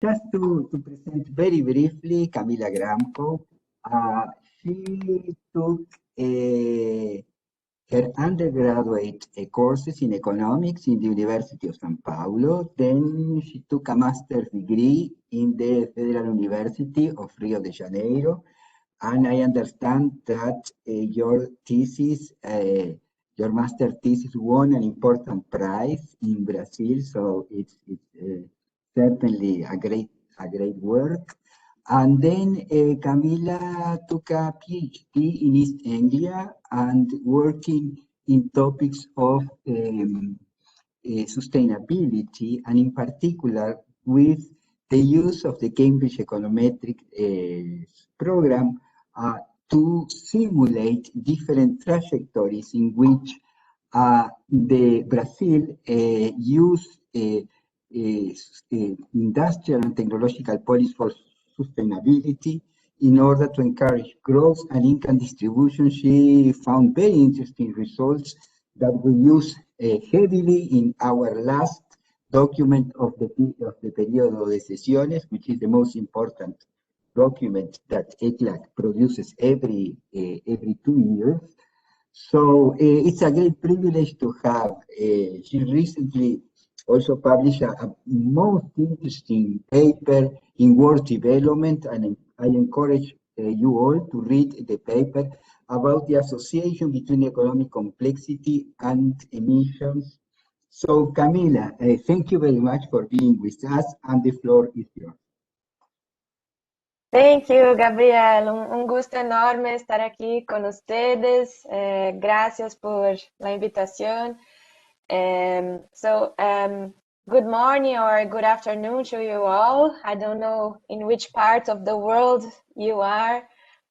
Just to present very briefly, Camila Gramkow, she took her undergraduate courses in economics in the University of São Paulo. Then she took a master's degree in the Federal University of Rio de Janeiro. And I understand that your thesis, your master thesis won an important prize in Brazil, so it's certainly a great work. And then Camila took a PhD in East Anglia and working in topics of sustainability, and in particular with the use of the Cambridge Econometric program to simulate different trajectories in which the Brazil use industrial and technological policies for sustainability in order to encourage growth and income distribution. She found very interesting results that we use heavily in our last document of the Periodo de Sesiones, which is the most important document that ECLAC produces every 2 years. So it's a great privilege to have. She recently also published a most interesting paper in world development, and I encourage you all to read the paper about the association between economic complexity and emissions. So Camila, thank you very much for being with us, and the floor is yours. Thank you, Gabriel. Un gusto enorme estar aquí con ustedes. Gracias por la invitación. Good morning or good afternoon to you all. I don't know in which part of the world you are,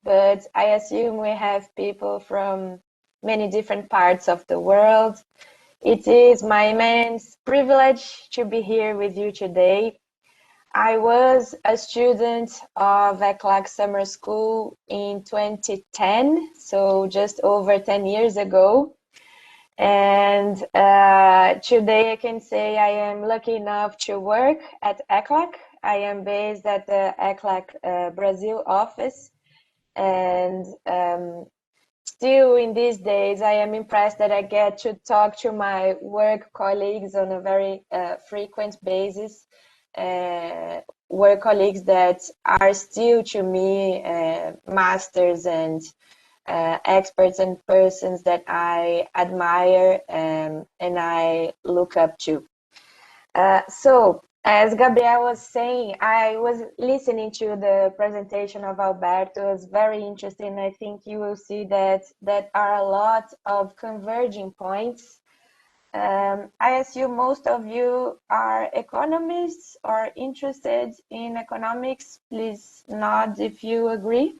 but I assume we have people from many different parts of the world. It is my immense privilege to be here with you today. I was a student of ECLAC Summer School in 2010, so just over 10 years ago. And today I can say I am lucky enough to work at ECLAC. I am based at the ECLAC Brazil office. And still in these days, I am impressed that I get to talk to my work colleagues on a very frequent basis. Work colleagues that are still to me masters and experts and persons that I admire and I look up to. So as Gabriel was saying, I was listening to the presentation of Alberto. It was very interesting. I think you will see that are a lot of converging points. I assume most of you are economists or interested in economics. Please nod if you agree.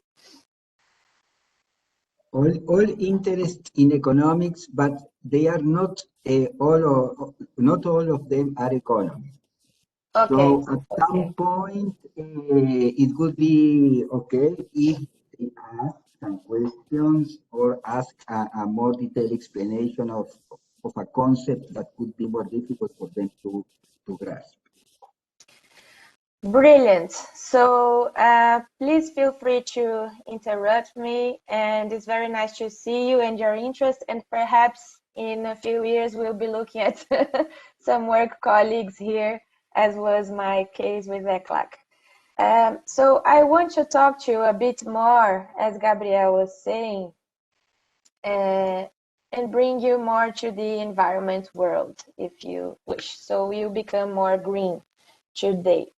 All interest in economics, but they are not not all of them are economists. Okay. So at some point, it would be okay if they ask some questions or ask a more detailed explanation of a concept that could be more difficult for them to grasp. Brilliant. So please feel free to interrupt me, and it's very nice to see you and your interest, and perhaps in a few years we'll be looking at some work colleagues here, as was my case with ECLAC. So I want to talk to you a bit more, as Gabriel was saying, and bring you more to the environment world, if you wish. So you become more green today.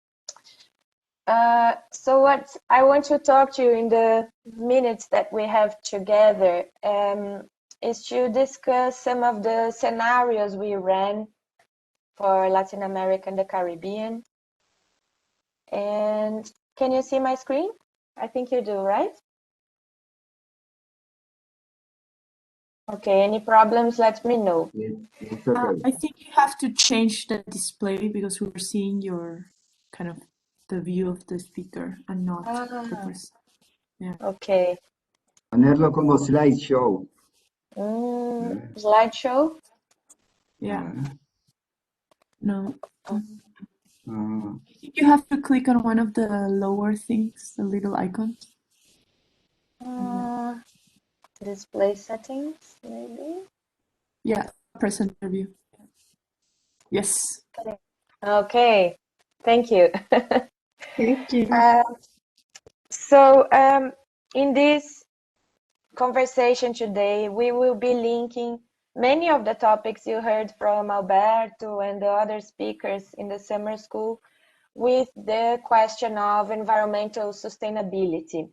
So what I want to talk to you in the minutes that we have together is to discuss some of the scenarios we ran for Latin America and the Caribbean. And can you see my screen? I think you do, right? Okay, any problems, let me know. Yes, it's okay. I think you have to change the display because we're seeing your kind of the view of the speaker and not the person. Yeah. Okay. Ponerlo como slideshow. Slideshow? Yeah. No. You have to click on one of the lower things, the little icons. Display settings, maybe? Yeah, presenter view. Yes. Okay, thank you. Thank you. So in this conversation today, we will be linking many of the topics you heard from Alberto and the other speakers in the summer school with the question of environmental sustainability.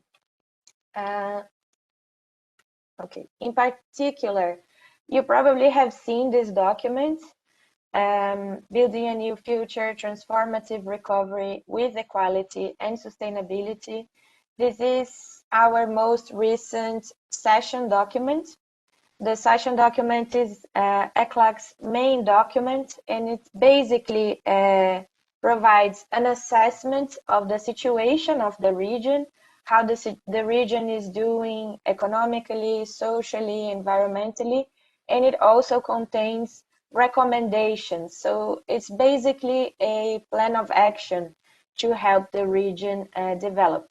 Okay, in particular, you probably have seen this document, Building a New Future, Transformative Recovery with Equality and Sustainability. This is our most recent session document. The session document is ECLAC's main document, and it basically provides an assessment of the situation of the region, how the region is doing economically, socially, environmentally, and it also contains recommendations. So it's basically a plan of action to help the region develop.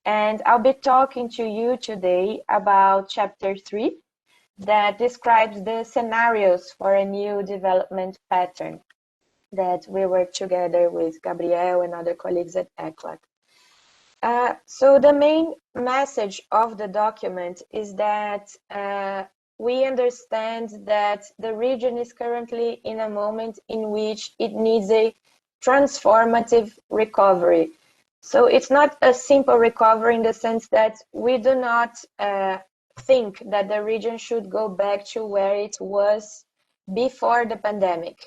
And I'll be talking to you today about Chapter 3, that describes the scenarios for a new development pattern that we work together with Gabriel and other colleagues at ECLAC. So the main message of the document is that we understand that the region is currently in a moment in which it needs a transformative recovery. So it's not a simple recovery in the sense that we do not think that the region should go back to where it was before the pandemic.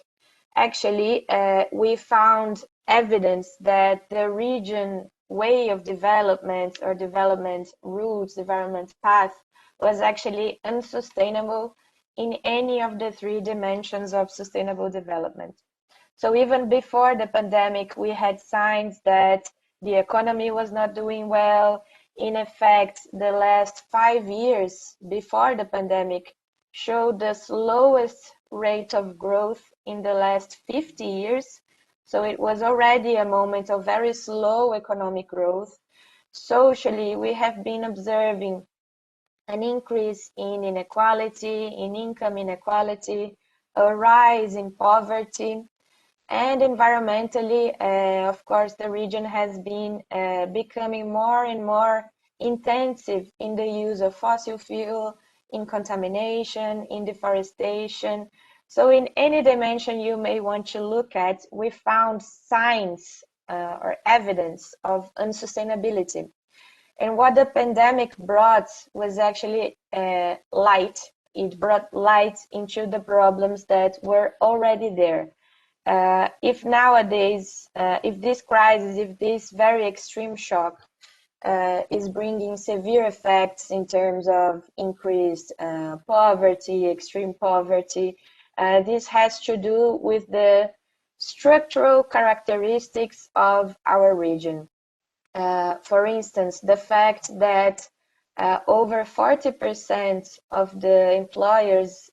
Actually, we found evidence that the region way of development or development routes, development path was actually unsustainable in any of the three dimensions of sustainable development. So even before the pandemic, we had signs that the economy was not doing well. In effect, the last 5 years before the pandemic showed the slowest rate of growth in the last 50 years. So it was already a moment of very slow economic growth. Socially, we have been observing an increase in inequality, in income inequality, a rise in poverty. And environmentally, of course, the region has been becoming more and more intensive in the use of fossil fuel, in contamination, in deforestation. So in any dimension you may want to look at, we found signs or evidence of unsustainability. And what the pandemic brought was actually light. It brought light into the problems that were already there. If nowadays, if this crisis, if this very extreme shock is bringing severe effects in terms of increased poverty, extreme poverty, this has to do with the structural characteristics of our region. For instance, the fact that over 40% of the employees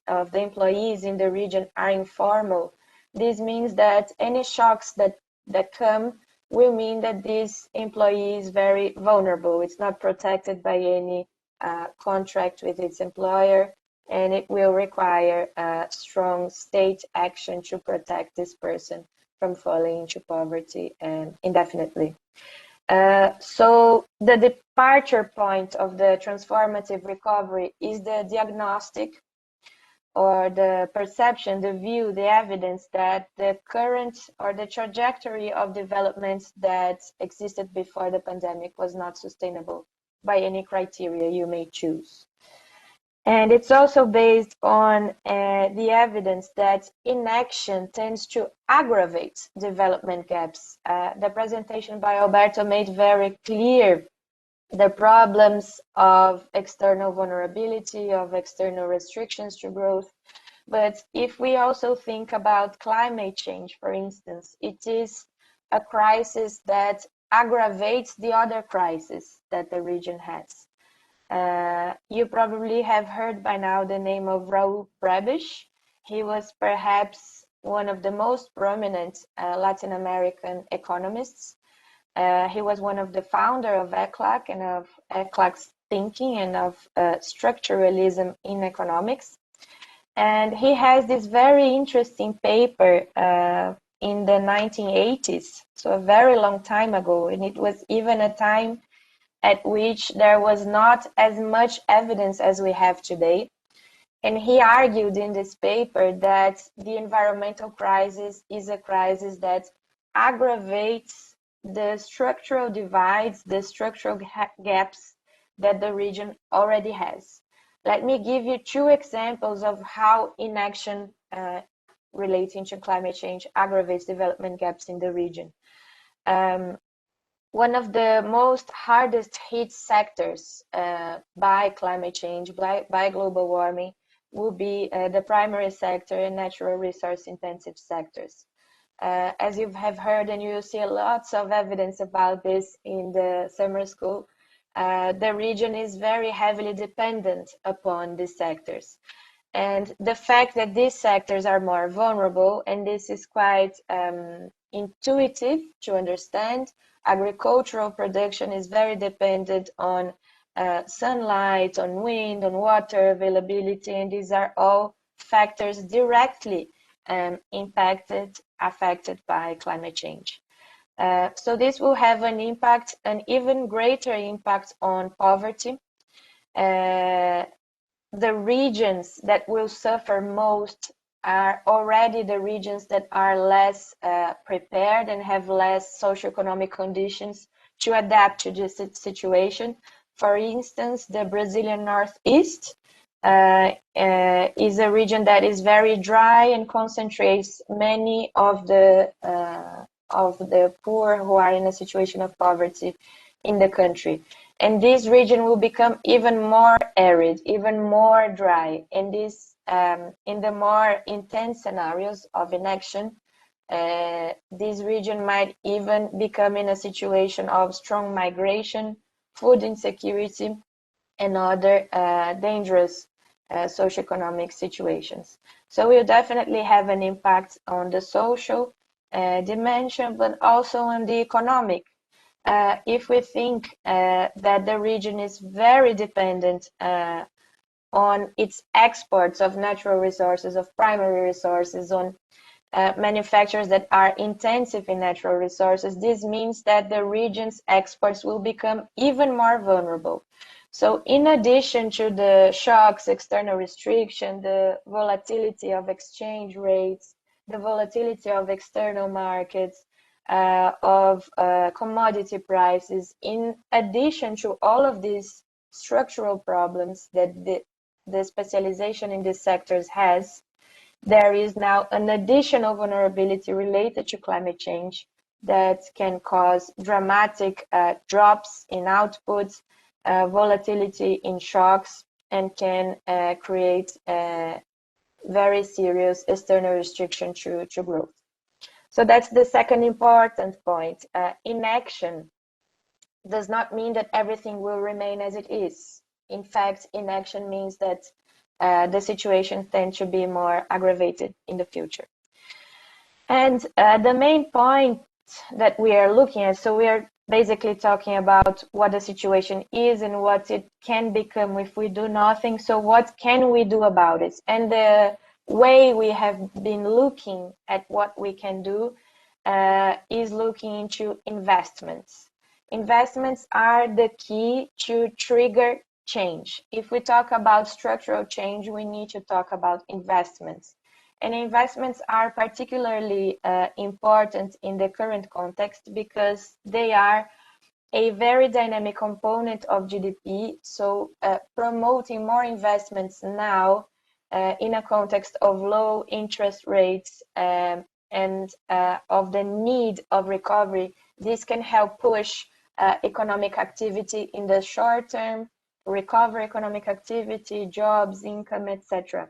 in the region are informal. This means that any shocks that come will mean that this employee is very vulnerable. It's not protected by any contract with its employer, and it will require strong state action to protect this person from falling into poverty indefinitely. So the departure point of the transformative recovery is the diagnostic or the perception, the view, the evidence that the current or the trajectory of developments that existed before the pandemic was not sustainable by any criteria you may choose. And it's also based on the evidence that inaction tends to aggravate development gaps. The presentation by Alberto made very clear the problems of external vulnerability, of external restrictions to growth. But if we also think about climate change, for instance, it is a crisis that aggravates the other crises that the region has. You probably have heard by now the name of Raul Prebisch. He was perhaps one of the most prominent Latin American economists. He was one of the founder of ECLAC and of ECLAC's thinking and of structuralism in economics. And he has this very interesting paper in the 1980s, so a very long time ago, and it was even a time at which there was not as much evidence as we have today. And he argued in this paper that the environmental crisis is a crisis that aggravates the structural divides, the structural gaps that the region already has. Let me give you two examples of how inaction relating to climate change aggravates development gaps in the region. One of the most hardest hit sectors by climate change, by global warming, will be the primary sector and natural resource intensive sectors. As you have heard, and you see lots of evidence about this in the summer school, the region is very heavily dependent upon these sectors. And the fact that these sectors are more vulnerable, and this is quite intuitive to understand, agricultural production is very dependent on sunlight, on wind, on water availability, and these are all factors directly affected by climate change. So this will have an impact, an even greater impact on poverty. The regions that will suffer most are already the regions that are less prepared and have less socioeconomic conditions to adapt to this situation. For instance, the Brazilian Northeast is a region that is very dry and concentrates many of the poor who are in a situation of poverty in the country. And this region will become even more arid, even more dry. And this, in the more intense scenarios of inaction, this region might even become in a situation of strong migration, food insecurity, and other dangerous socioeconomic situations. So we'll definitely have an impact on the social dimension, but also on the economic. If we think that the region is very dependent on its exports of natural resources, of primary resources, on manufacturers that are intensive in natural resources, this means that the region's exports will become even more vulnerable. So in addition to the shocks, external restriction, the volatility of exchange rates, the volatility of external markets, of commodity prices, in addition to all of these structural problems that the specialization in these sectors has, there is now an additional vulnerability related to climate change that can cause dramatic drops in outputs, volatility in shocks, and can create very serious external restriction to growth. So that's the second important point. Inaction does not mean that everything will remain as it is. In fact, inaction means that the situation tends to be more aggravated in the future. And the main point that we are looking at, so we are basically talking about what the situation is and what it can become if we do nothing. So what can we do about it? And the way we have been looking at what we can do is looking into investments. Investments are the key to trigger change. If we talk about structural change, we need to talk about investments. And investments are particularly important in the current context because they are a very dynamic component of GDP. So promoting more investments now in a context of low interest rates and of the need of recovery, this can help push economic activity in the short term, recover economic activity, jobs, income, etc.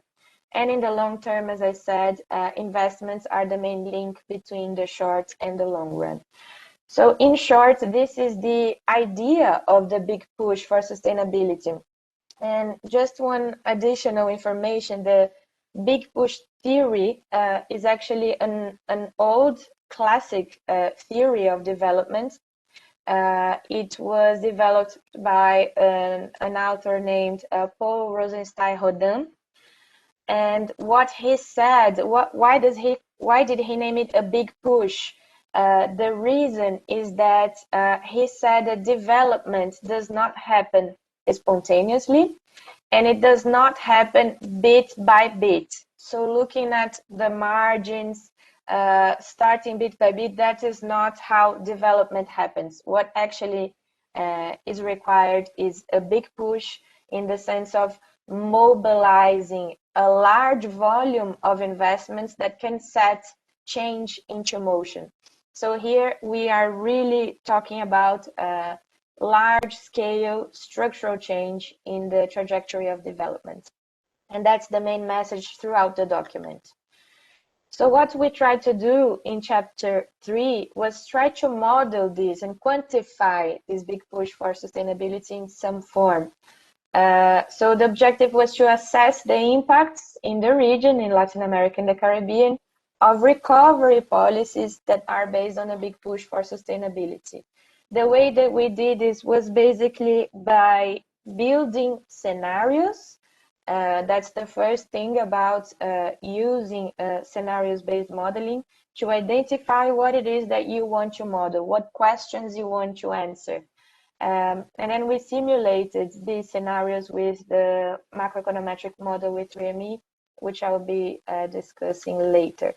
And in the long term, as I said, investments are the main link between the short and the long run. So in short, this is the idea of the big push for sustainability. And just one additional information, the big push theory is actually an old classic theory of development. It was developed by an author named Paul Rosenstein-Rodin. And what he said, why did he name it a big push? The reason is that he said that development does not happen spontaneously, and it does not happen bit by bit. So looking at the margins, starting bit by bit, that is not how development happens. What actually is required is a big push in the sense of mobilizing a large volume of investments that can set change into motion. So here we are really talking about large-scale structural change in the trajectory of development. And that's the main message throughout the document. So what we tried to do in chapter 3 was try to model this and quantify this big push for sustainability in some form. So the objective was to assess the impacts in the region, in Latin America and the Caribbean, of recovery policies that are based on a big push for sustainability. The way that we did this was basically by building scenarios. That's the first thing about using scenarios-based modeling, to identify what it is that you want to model, what questions you want to answer. And then we simulated these scenarios with the macroeconometric model with 3ME, which I will be discussing later.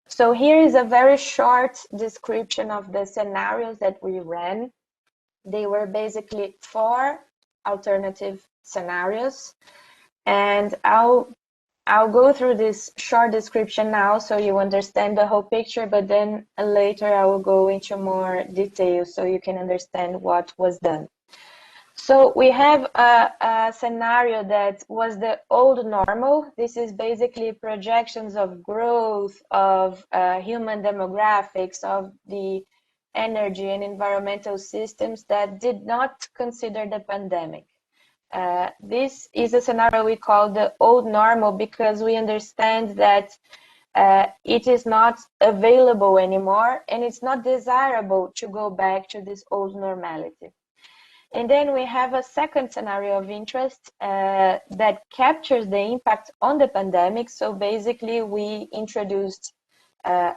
So here is a very short description of the scenarios that we ran. They were basically 4 alternative scenarios, and I'll go through this short description now so you understand the whole picture, but then later I will go into more details so you can understand what was done. So we have a scenario that was the old normal. This is basically projections of growth, of human demographics, of the energy and environmental systems that did not consider the pandemic. This is a scenario we call the old normal because we understand that it is not available anymore, and it's not desirable to go back to this old normality. And then we have a second scenario of interest that captures the impact on the pandemic. So basically, we introduced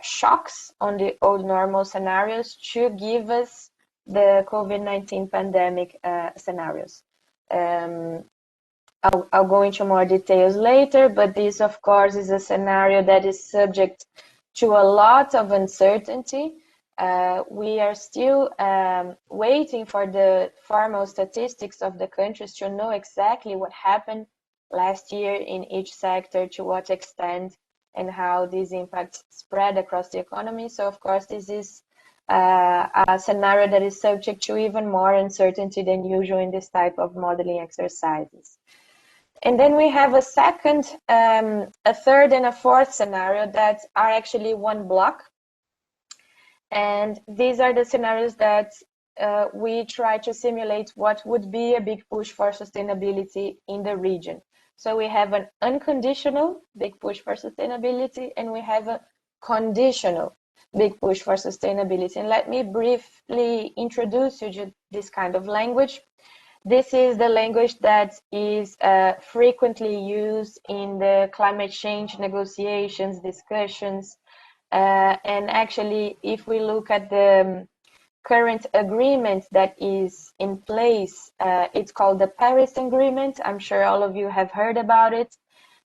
shocks on the old normal scenarios to give us the COVID-19 pandemic scenarios. I'll go into more details later, but this, of course, is a scenario that is subject to a lot of uncertainty. We are still waiting for the formal statistics of the countries to know exactly what happened last year in each sector, to what extent, and how these impacts spread across the economy. So, of course, this is a scenario that is subject to even more uncertainty than usual in this type of modeling exercises. And then we have a second, a third, and a fourth scenario that are actually one block. And these are the scenarios that we try to simulate what would be a big push for sustainability in the region. So we have an unconditional big push for sustainability, and we have a conditional big push for sustainability. And let me briefly introduce you to this kind of language. This is the language that is frequently used in the climate change negotiations, discussions. And actually, if we look at the current agreement that is in place, it's called the Paris Agreement. I'm sure all of you have heard about it.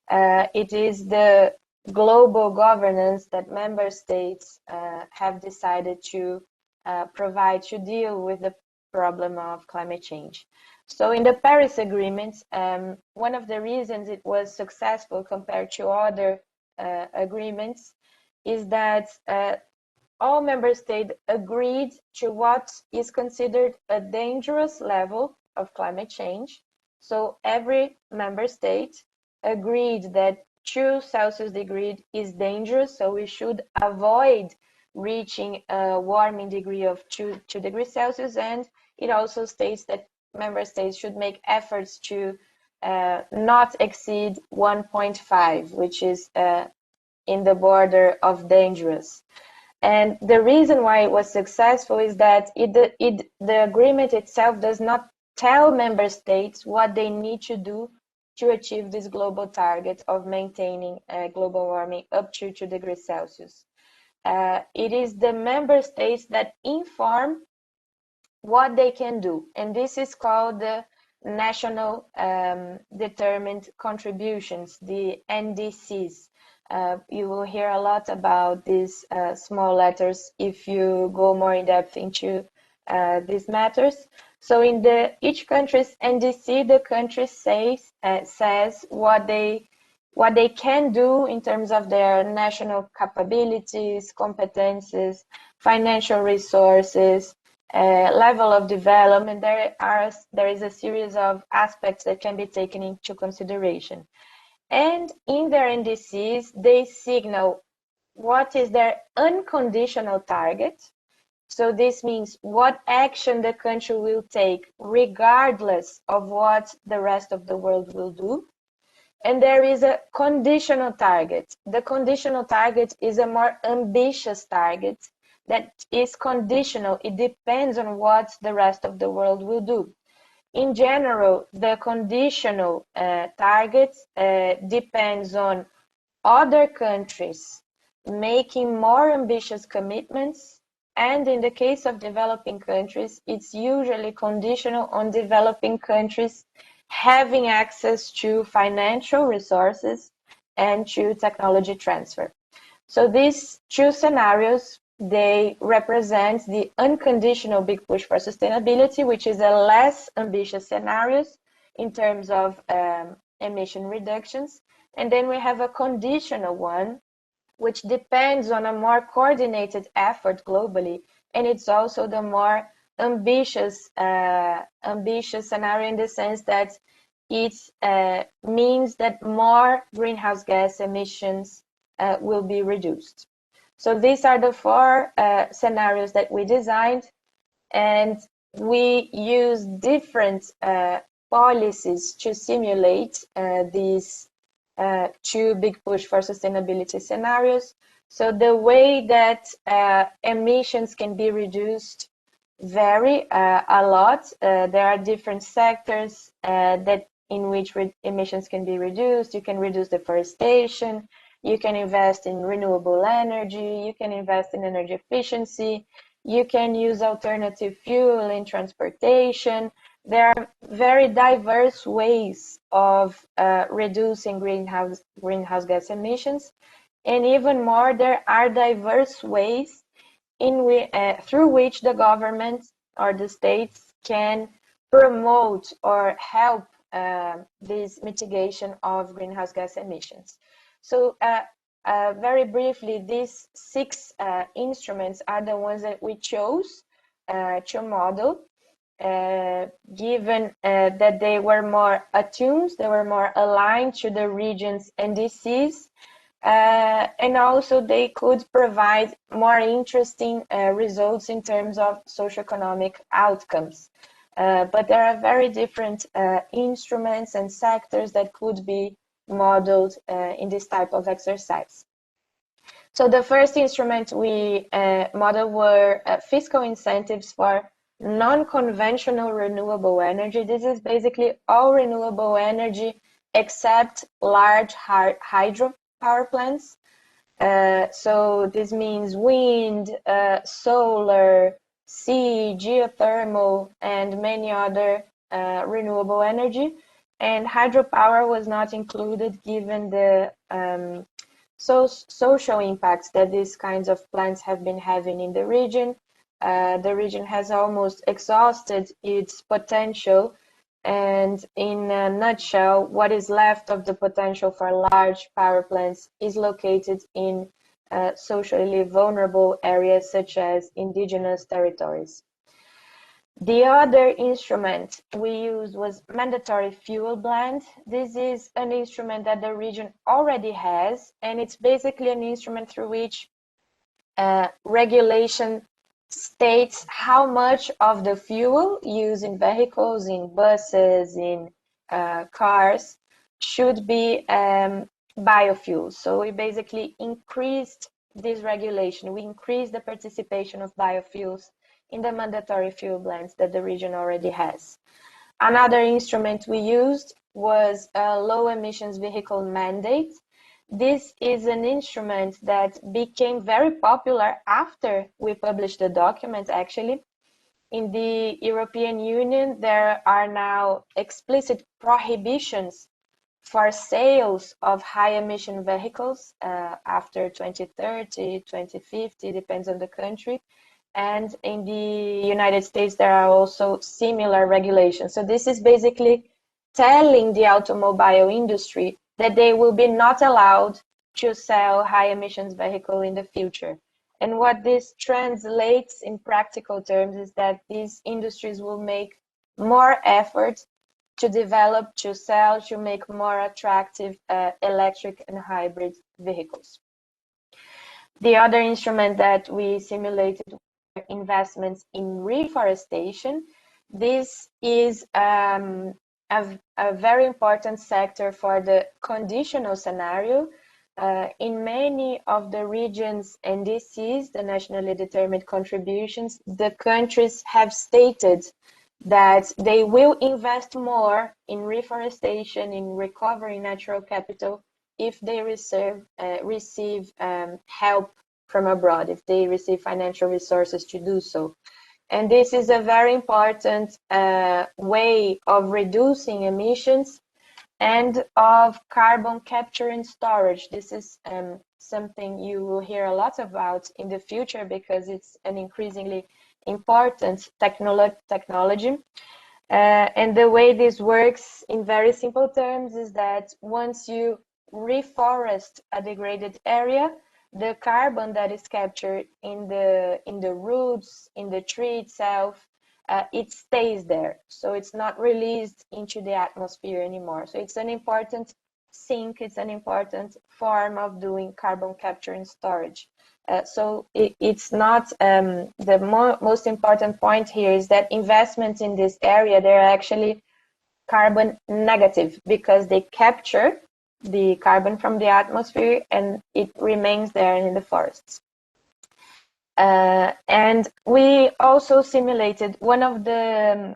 It is the global governance that member states have decided to provide to deal with the problem of climate change. So in the Paris Agreement, one of the reasons it was successful compared to other agreements is that all member states agreed to what is considered a dangerous level of climate change. So every member state agreed that 2 Celsius degree is dangerous, so we should avoid reaching a warming degree of 2 degrees Celsius. And it also states that member states should make efforts to not exceed 1.5, which is in the border of dangerous. And the reason why it was successful is that the agreement itself does not tell member states what they need to do to achieve this global target of maintaining global warming up to 2 degrees Celsius. It is the member states that inform what they can do, and this is called the National Determined Contributions, the NDCs. You will hear a lot about these small letters if you go more in depth into these matters. So in each country's NDC, the country says what they can do in terms of their national capabilities, competences, financial resources, level of development. There is a series of aspects that can be taken into consideration. And in their NDCs, they signal what is their unconditional target. So this means what action the country will take regardless of what the rest of the world will do. And there is a conditional target. The conditional target is a more ambitious target that is conditional. It depends on what the rest of the world will do. In general, the conditional target depends on other countries making more ambitious commitments, and in the case of developing countries, it's usually conditional on developing countries having access to financial resources and to technology transfer. So these two scenarios, they represent the unconditional big push for sustainability, which is a less ambitious scenario in terms of emission reductions. And then we have a conditional one, which depends on a more coordinated effort globally. And it's also the more ambitious scenario in the sense that it means that more greenhouse gas emissions will be reduced. So these are the four scenarios that we designed, and we use different policies to simulate these two big push for sustainability scenarios. So the way that emissions can be reduced vary a lot. There are different sectors in which emissions can be reduced. You can reduce deforestation, you can invest in renewable energy, you can invest in energy efficiency, you can use alternative fuel in transportation. There are very diverse ways of reducing greenhouse gas emissions, and even more, there are diverse ways through which the government or the states can promote or help this mitigation of greenhouse gas emissions. So very briefly, these six instruments are the ones that we chose to model, given that they were more attuned, they were more aligned to the region's NDCs, and also they could provide more interesting results in terms of socioeconomic outcomes. But there are very different instruments and sectors that could be modeled in this type of exercise. So the first instrument we modeled were fiscal incentives for non-conventional renewable energy. This is basically all renewable energy except large hydro power plants. So this means wind, solar, sea, geothermal, and many other renewable energy. And hydropower was not included given the social impacts that these kinds of plants have been having in the region. The region has almost exhausted its potential, and in a nutshell, what is left of the potential for large power plants is located in socially vulnerable areas such as indigenous territories. The other instrument we used was mandatory fuel blend. This is an instrument that the region already has, and it's basically an instrument through which regulation states how much of the fuel used in vehicles, in buses, in cars should be biofuels. So we basically increased this regulation. We increased the participation of biofuels in the mandatory fuel blends that the region already has. Another instrument we used was a low emissions vehicle mandate. This is an instrument that became very popular after we published the document, actually. In the European Union, there are now explicit prohibitions for sales of high emission vehicles after 2030, 2050, depends on the country. And in the United States, there are also similar regulations. So this is basically telling the automobile industry that they will be not allowed to sell high emissions vehicle in the future. And what this translates in practical terms is that these industries will make more effort to develop, to sell, to make more attractive electric and hybrid vehicles. The other instrument that we simulated were investments in reforestation. This is a very important sector for the conditional scenario. In many of the regions NDCs, the nationally determined contributions, the countries have stated that they will invest more in reforestation, in recovering natural capital, if they receive help from abroad, if they receive financial resources to do so. And this is a very important way of reducing emissions and of carbon capture and storage. This is something you will hear a lot about in the future because it's an increasingly important technology. And the way this works in very simple terms is that once you reforest a degraded area, the carbon that is captured in the roots, in the tree itself, it stays there. So it's not released into the atmosphere anymore. So it's an important sink, it's an important form of doing carbon capture and storage. So it's not, the most important point here is that investments in this area, they're actually carbon negative because they capture the carbon from the atmosphere and it remains there in the forests. And we also simulated, one of the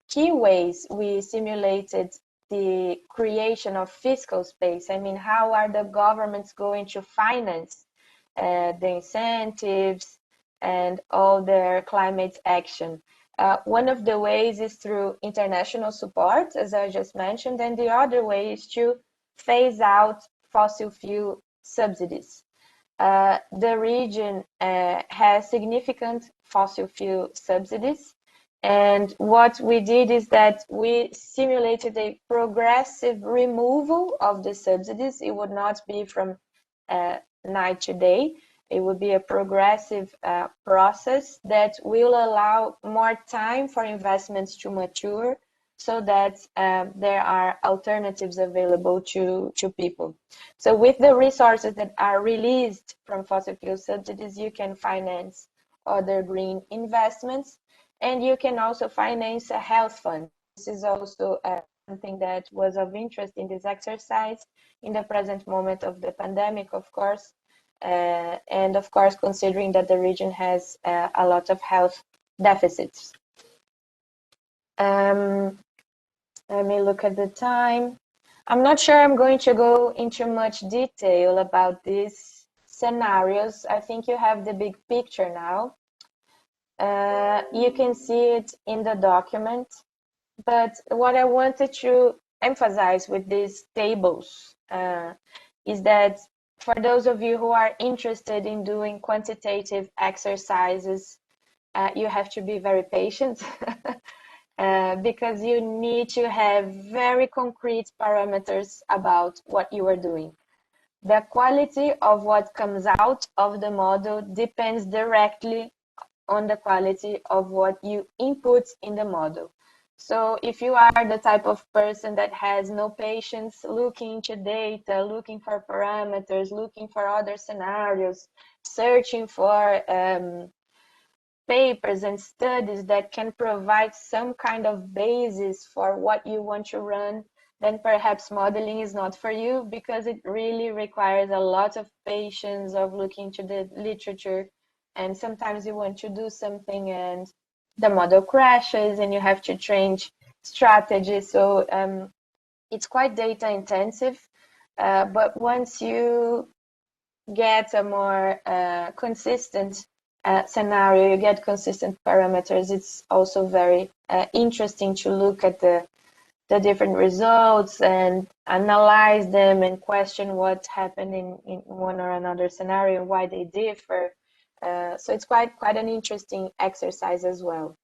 key ways we simulated the creation of fiscal space. I mean, how are the governments going to finance the incentives and all their climate action? One of the ways is through international support, as I just mentioned, and the other way is to phase out fossil fuel subsidies. The region has significant fossil fuel subsidies, and what we did is that we simulated a progressive removal of the subsidies. It would not be from night to day. It would be a progressive process that will allow more time for investments to mature so that there are alternatives available to people. So with the resources that are released from fossil fuel subsidies, you can finance other green investments, and you can also finance a health fund. This is also something that was of interest in this exercise in the present moment of the pandemic, of course, and of course, considering that the region has a lot of health deficits. Let me look at the time. I'm not sure I'm going to go into much detail about these scenarios. I think you have the big picture now. You can see it in the document, but what I wanted to emphasize with these tables is that for those of you who are interested in doing quantitative exercises, you have to be very patient because you need to have very concrete parameters about what you are doing. The quality of what comes out of the model depends directly on the quality of what you input in the model. So if you are the type of person that has no patience looking into data, looking for parameters, looking for other scenarios, searching for papers and studies that can provide some kind of basis for what you want to run, then perhaps modeling is not for you, because it really requires a lot of patience of looking to the literature. And sometimes you want to do something and the model crashes and you have to change strategy. So it's quite data intensive. But once you get a more consistent scenario, you get consistent parameters, it's also very interesting to look at the different results and analyze them and question what happened in one or another scenario, why they differ. So it's quite an interesting exercise as well.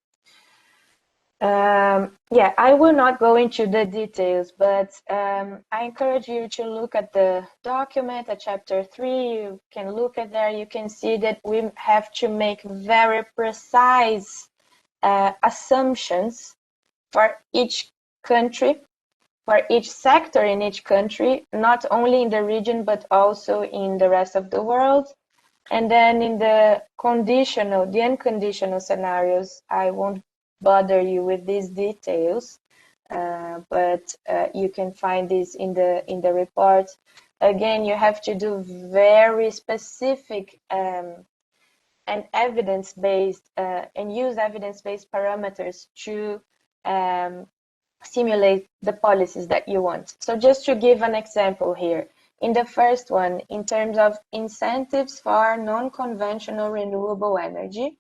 Yeah, I will not go into the details, but I encourage you to look at the document at chapter 3. You can look at there. You can see that we have to make very precise assumptions for each country, for each sector in each country, not only in the region, but also in the rest of the world. And then in the unconditional scenarios, I won't bother you with these details, but you can find this in the report. Again, you have to do very specific and evidence-based and use evidence-based parameters to simulate the policies that you want. So just to give an example here, in the first one, in terms of incentives for non-conventional renewable energy,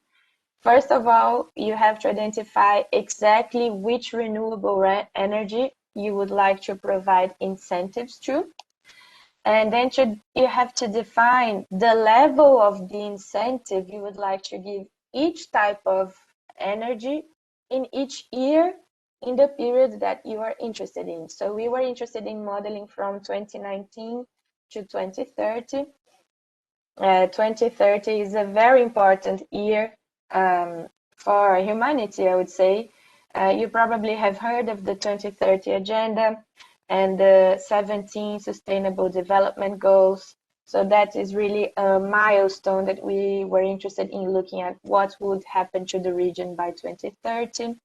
first of all, you have to identify exactly which renewable energy you would like to provide incentives to. And then you have to define the level of the incentive you would like to give each type of energy in each year in the period that you are interested in. So we were interested in modeling from 2019 to 2030. 2030 is a very important year for humanity, I would say. You probably have heard of the 2030 agenda and the 17 Sustainable Development Goals. So that is really a milestone that we were interested in looking at what would happen to the region by 2030.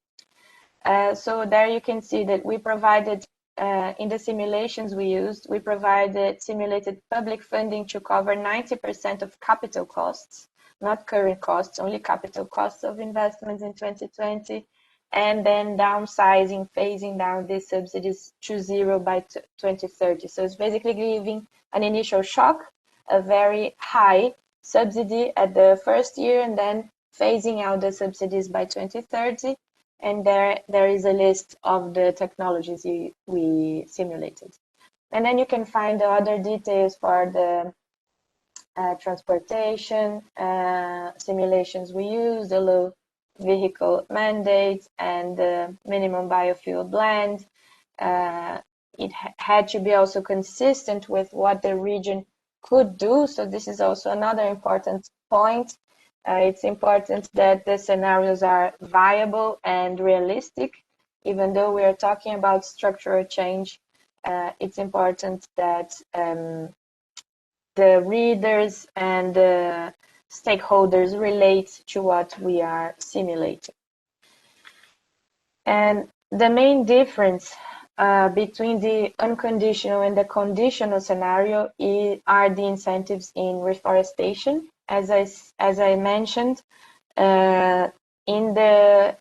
So there you can see that we provided, in the simulations we used, we provided simulated public funding to cover 90% of capital costs, not current costs, only capital costs of investments in 2020, and then downsizing, phasing down these subsidies to zero by 2030. So it's basically giving an initial shock, a very high subsidy at the first year, and then phasing out the subsidies by 2030. And there is a list of the technologies we simulated. And then you can find the other details for the transportation simulations we used, the low vehicle mandate and the minimum biofuel blend. It had to be also consistent with what the region could do. So this is also another important point. It's important that the scenarios are viable and realistic. Even though we are talking about structural change, it's important that the readers and the stakeholders relate to what we are simulating. And the main difference between the unconditional and the conditional scenario are the incentives in reforestation. As I mentioned, in the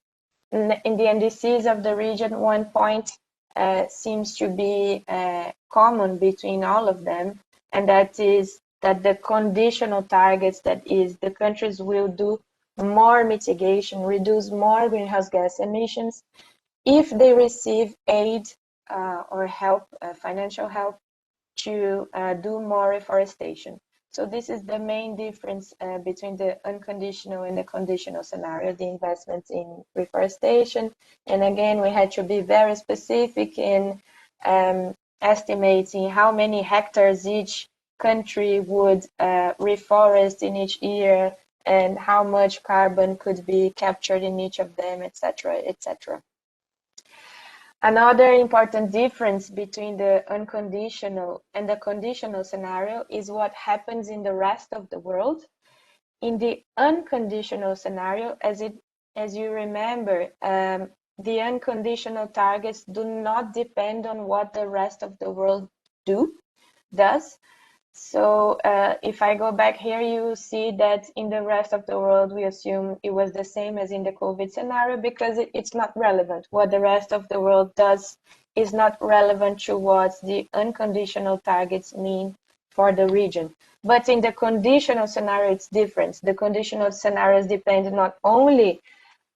NDCs of the region, one point seems to be common between all of them, and that is that the conditional targets, that is, the countries will do more mitigation, reduce more greenhouse gas emissions if they receive aid or help, financial help, to do more reforestation. So this is the main difference between the unconditional and the conditional scenario, the investments in reforestation. And again, we had to be very specific in estimating how many hectares each country would reforest in each year and how much carbon could be captured in each of them, etc., etc. Another important difference between the unconditional and the conditional scenario is what happens in the rest of the world. in the unconditional scenario, as you remember, the unconditional targets do not depend on what the rest of the world does. So if I go back here, you will see that in the rest of the world, we assume it was the same as in the COVID scenario because it's not relevant. What the rest of the world does is not relevant to what the unconditional targets mean for the region. But in the conditional scenario, it's different. The conditional scenarios depend not only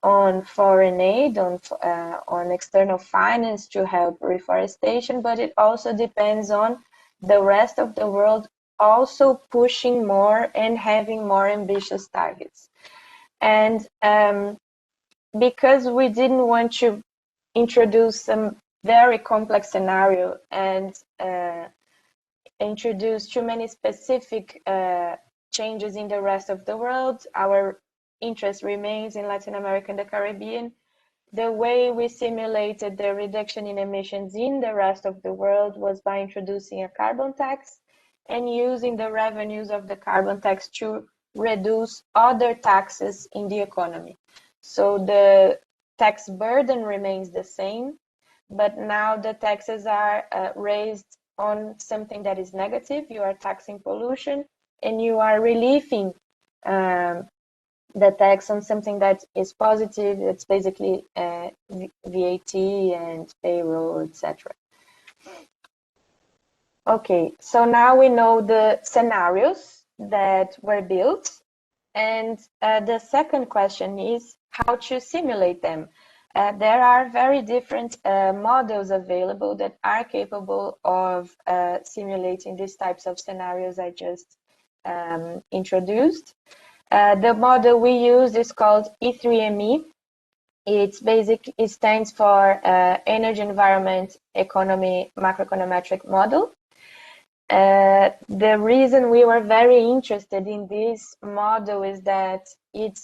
on foreign aid, on external finance to help reforestation, but it also depends on the rest of the world also pushing more and having more ambitious targets. And because we didn't want to introduce some very complex scenario and introduce too many specific changes in the rest of the world, our interest remains in Latin America and the Caribbean. The way we simulated the reduction in emissions in the rest of the world was by introducing a carbon tax and using the revenues of the carbon tax to reduce other taxes in the economy. So the tax burden remains the same, but now the taxes are raised on something that is negative. You are taxing pollution and you are relieving the tax on something that is positive. It's basically VAT and payroll, etc. Okay, so now we know the scenarios that were built, and the second question is how to simulate them. There are very different models available that are capable of simulating these types of scenarios I just introduced. The model we use is called E3ME. It stands for Energy, Environment, Economy, Macroeconometric Model. The reason we were very interested in this model is that it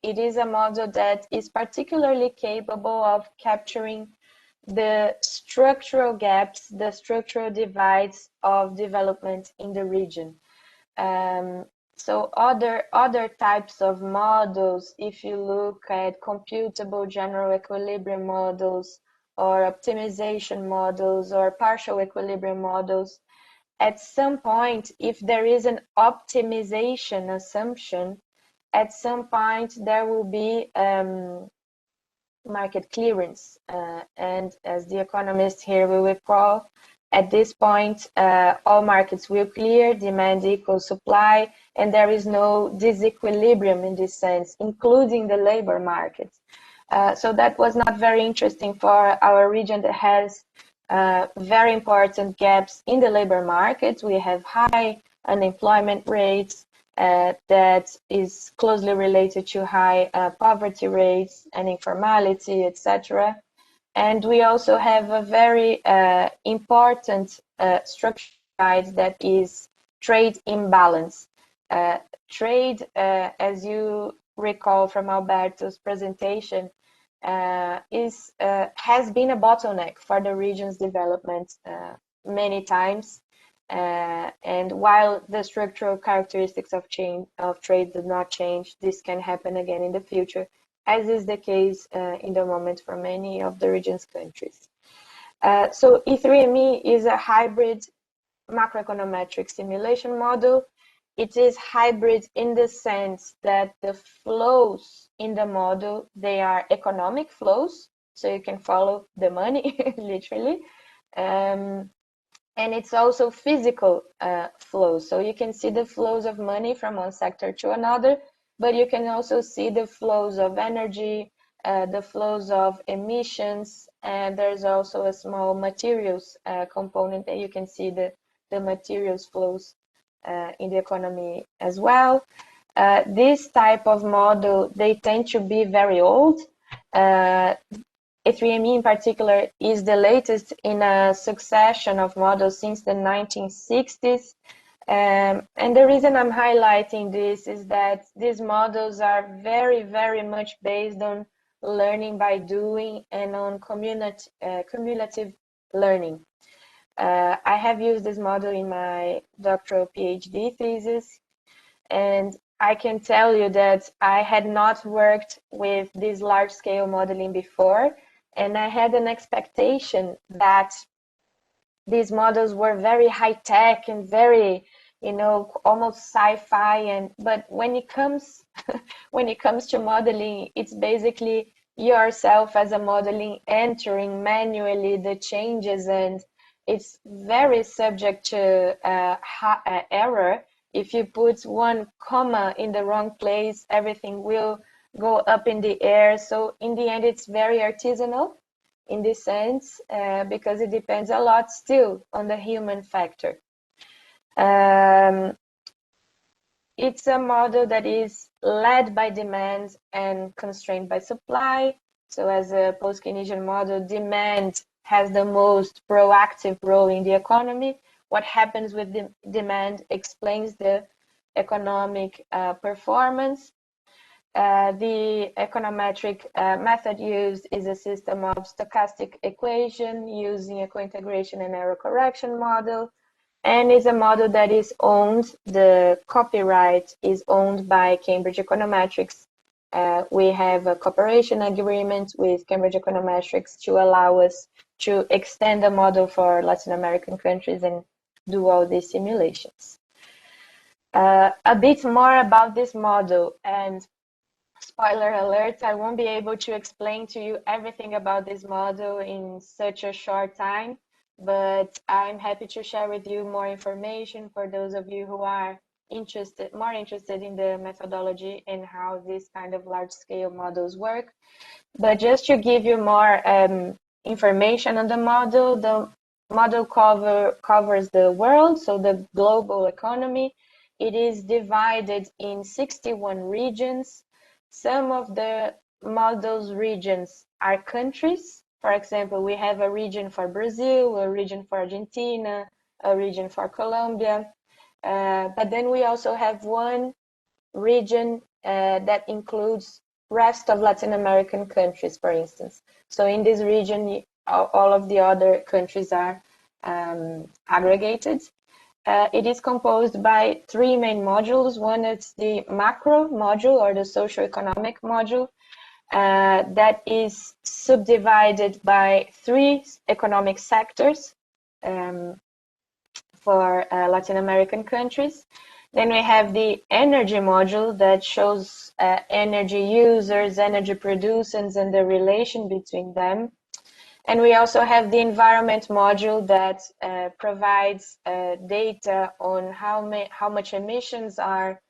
is a model that is particularly capable of capturing the structural gaps, the structural divides of development in the region. So other types of models, if you look at computable general equilibrium models or optimization models or partial equilibrium models, at some point, if there is an optimization assumption, at some point there will be market clearance. And as the economists here will recall, at this point, all markets will clear, demand equals supply, and there is no disequilibrium in this sense, including the labor market. So that was not very interesting for our region that has very important gaps in the labor market. We have high unemployment rates that is closely related to high poverty rates and informality, etc. And we also have a very important structure that is trade imbalance. Trade, as you recall from Alberto's presentation, has been a bottleneck for the region's development many times. And while the structural characteristics of trade do not change, this can happen again in the future, as is the case in the moment for many of the region's countries. So E3ME is a hybrid macroeconometric simulation model. It is hybrid in the sense that the flows in the model, they are economic flows, so you can follow the money, literally. And it's also physical flows, so you can see the flows of money from one sector to another, but you can also see the flows of energy, the flows of emissions, and there's also a small materials component that you can see the materials flows in the economy as well. This type of model, they tend to be very old. E3ME in particular is the latest in a succession of models since the 1960s. And the reason I'm highlighting this is that these models are very, very much based on learning by doing and on cumulative learning. I have used this model in my doctoral PhD thesis, and I can tell you that I had not worked with this large-scale modeling before, and I had an expectation that these models were very high-tech and very, you know, almost sci-fi. And but when it comes when it comes to modeling, it's basically yourself as a modeling entering manually the changes, and it's very subject to error. If you put one comma in the wrong place, everything will go up in the air. So in the end, it's very artisanal in this sense, because it depends a lot still on the human factor. It's a model that is led by demand and constrained by supply. So as a post-Keynesian model, demand has the most proactive role in the economy. What happens with the demand explains the economic performance. The econometric method used is a system of stochastic equation using a co-integration and error correction model, and is a model that is owned, the copyright is owned by Cambridge Econometrics. We have a cooperation agreement with Cambridge Econometrics to allow us to extend the model for Latin American countries and do all these simulations. A bit more about this model, and spoiler alert, I won't be able to explain to you everything about this model in such a short time, but I'm happy to share with you more information for those of you who are more interested in the methodology and how these kind of large-scale models work. But just to give you more information on the model covers the world, so the global economy. It is divided in 61 regions. Some of the model's regions are countries. For example, we have a region for Brazil, a region for Argentina, a region for Colombia. But then we also have one region that includes rest of Latin American countries, for instance. So in this region, all of the other countries are aggregated. It is composed by three main modules. One is the macro module, or the socioeconomic module, that is subdivided by three economic sectors for Latin American countries. Then we have the energy module that shows energy users, energy producers, and the relation between them. And we also have the environment module that provides data on how much emissions are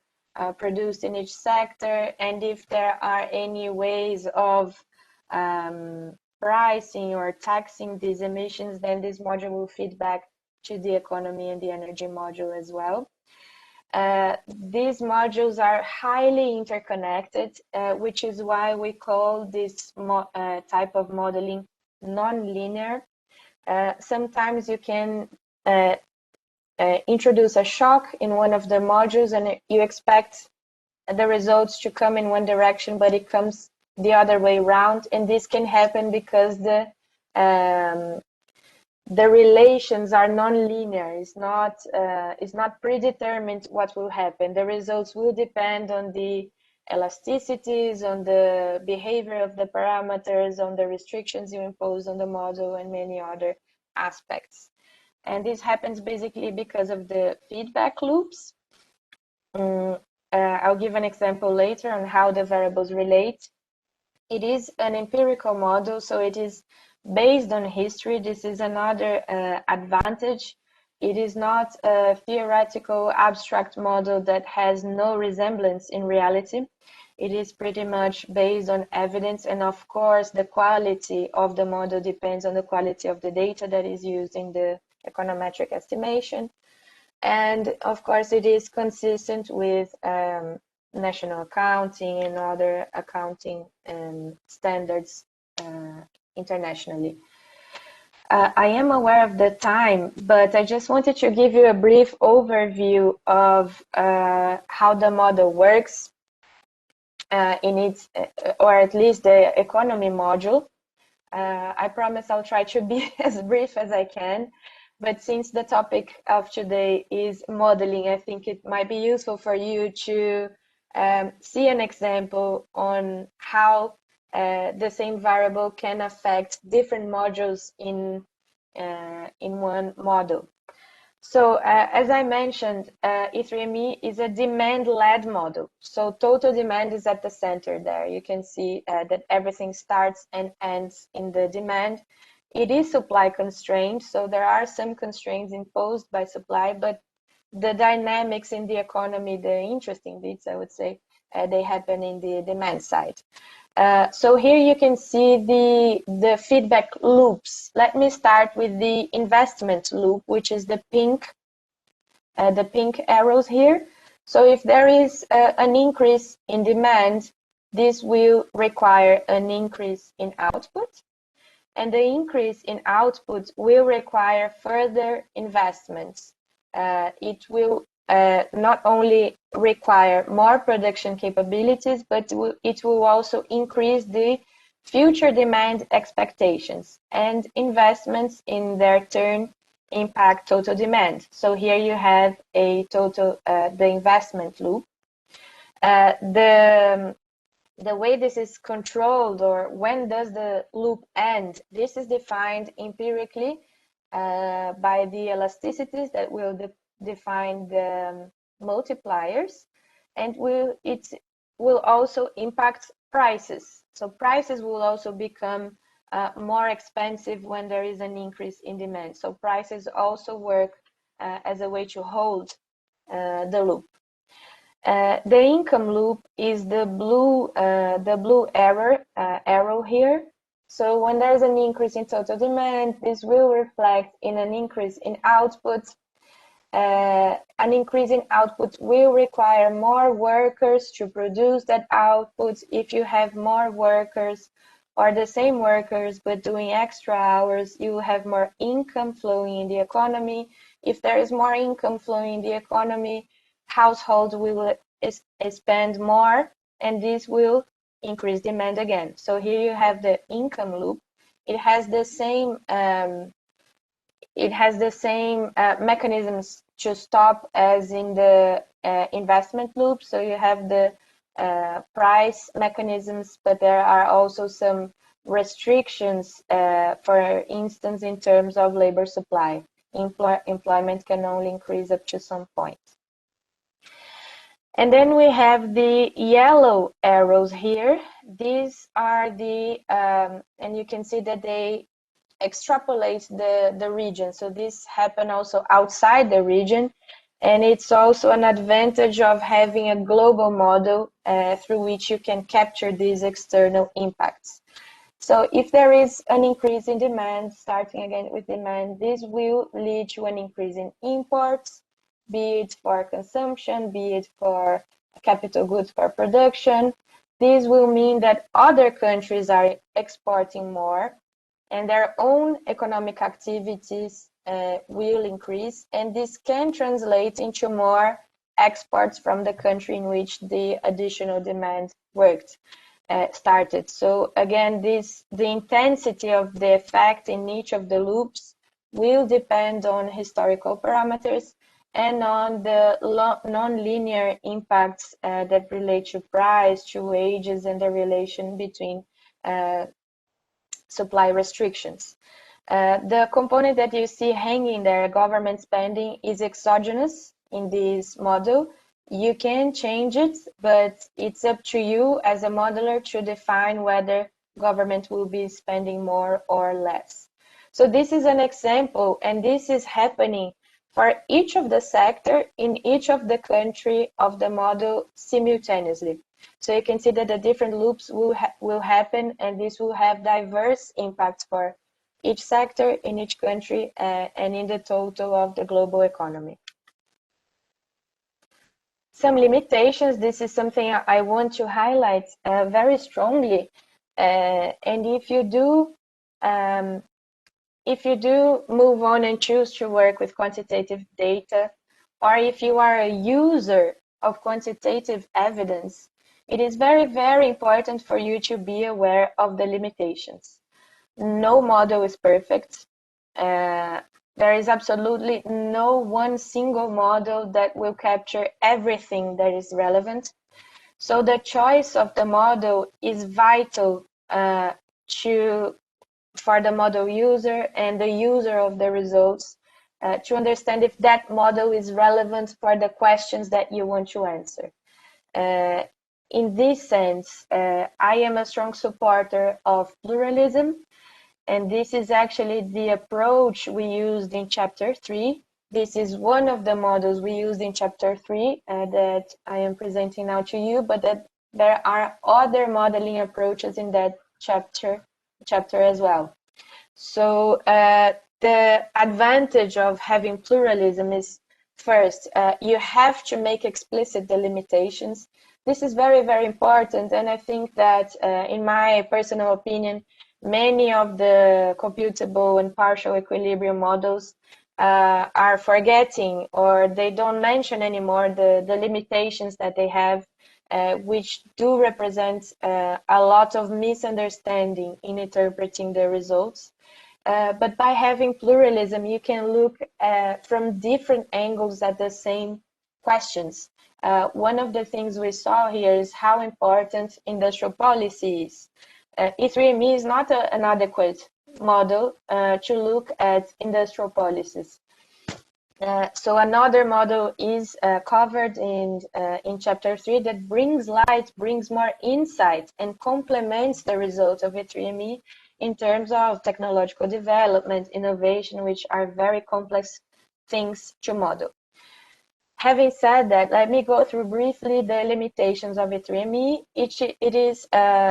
produced in each sector, and if there are any ways of pricing or taxing these emissions, then this module will feed back to the economy and the energy module as well. These modules are highly interconnected, which is why we call this type of modeling non-linear. Sometimes you can introduce a shock in one of the modules and you expect the results to come in one direction, but it comes the other way around. And this can happen because the relations are non-linear. It's not predetermined what will happen. The results will depend on the elasticities, on the behavior of the parameters, on the restrictions you impose on the model, and many other aspects. And this happens basically because of the feedback loops. I'll give an example later on how the variables relate. It is an empirical model, so it is based on history. This is another advantage. It is not a theoretical abstract model that has no resemblance in reality. It is pretty much based on evidence, and of course the quality of the model depends on the quality of the data that is used in the econometric estimation. And of course it is consistent with national accounting and other accounting standards internationally. I am aware of the time, but I just wanted to give you a brief overview of how the model works in its, or at least the economy module. I promise I'll try to be as brief as I can, but since the topic of today is modeling, I think it might be useful for you to see an example on how the same variable can affect different modules in one model. So as I mentioned, E3ME is a demand-led model. So total demand is at the center there. You can see that everything starts and ends in the demand. It is supply constrained, so there are some constraints imposed by supply, but the dynamics in the economy, the interesting bits, I would say, they happen in the demand side. So here you can see the feedback loops. Let me start with the investment loop, which is the pink arrows here. So if there is an increase in demand, this will require an increase in output. And the increase in output will require further investments. It will not only require more production capabilities, but it will also increase the future demand expectations, and investments in their turn impact total demand. So here you have a total, the investment loop. The way this is controlled, or when does the loop end, this is defined empirically by the elasticities that will define the multipliers, and it will also impact prices. So prices will also become more expensive when there is an increase in demand. So prices also work as a way to hold the loop. The income loop is the blue arrow here. So when there's an increase in total demand, this will reflect in an increase in output. An increase in output will require more workers to produce that output. If you have more workers or the same workers but doing extra hours, you will have more income flowing in the economy. If there is more income flowing in the economy, households will spend more, and this will increase demand again. So here you have the income loop. It has the same mechanisms to stop as in the investment loop. So you have the price mechanisms, but there are also some restrictions, for instance, in terms of labor supply. Employment can only increase up to some point. And then we have the yellow arrows here. These are the, and you can see that they extrapolate the region. So this happen also outside the region. And it's also an advantage of having a global model through which you can capture these external impacts. So if there is an increase in demand, starting again with demand, this will lead to an increase in imports, be it for consumption, be it for capital goods for production. This will mean that other countries are exporting more, and their own economic activities will increase, and this can translate into more exports from the country in which the additional demand started. So again, the intensity of the effect in each of the loops will depend on historical parameters and on the non-linear impacts that relate to price, to wages, and the relation between supply restrictions. The component that you see hanging there, government spending, is exogenous in this model. You can change it, but it's up to you as a modeler to define whether government will be spending more or less. So this is an example, and this is happening for each of the sector in each of the country of the model simultaneously. So you can see that the different loops will happen, and this will have diverse impacts for each sector in each country and in the total of the global economy. Some limitations, this is something I want to highlight very strongly. And if you do move on and choose to work with quantitative data, or if you are a user of quantitative evidence, it is very, very important for you to be aware of the limitations. No model is perfect. There is absolutely no one single model that will capture everything that is relevant. So the choice of the model is vital for the model user and the user of the results to understand if that model is relevant for the questions that you want to answer. In this sense, I am a strong supporter of pluralism, and this is actually the approach we used in Chapter 3. This is one of the models we used in Chapter 3 that I am presenting now to you, but that there are other modeling approaches in that chapter as well. So the advantage of having pluralism is, first, you have to make explicit the limitations. This is very, very important, and I think that, in my personal opinion, many of the computable and partial equilibrium models are forgetting, or they don't mention anymore the limitations that they have, which do represent a lot of misunderstanding in interpreting the results. But by having pluralism, you can look from different angles at the same questions. One of the things we saw here is how important industrial policy is. E3ME is not an adequate model to look at industrial policies. So another model is covered in Chapter 3 that brings light, brings more insight, and complements the results of E3ME in terms of technological development, innovation, which are very complex things to model. Having said that, let me go through briefly the limitations of E3ME. It is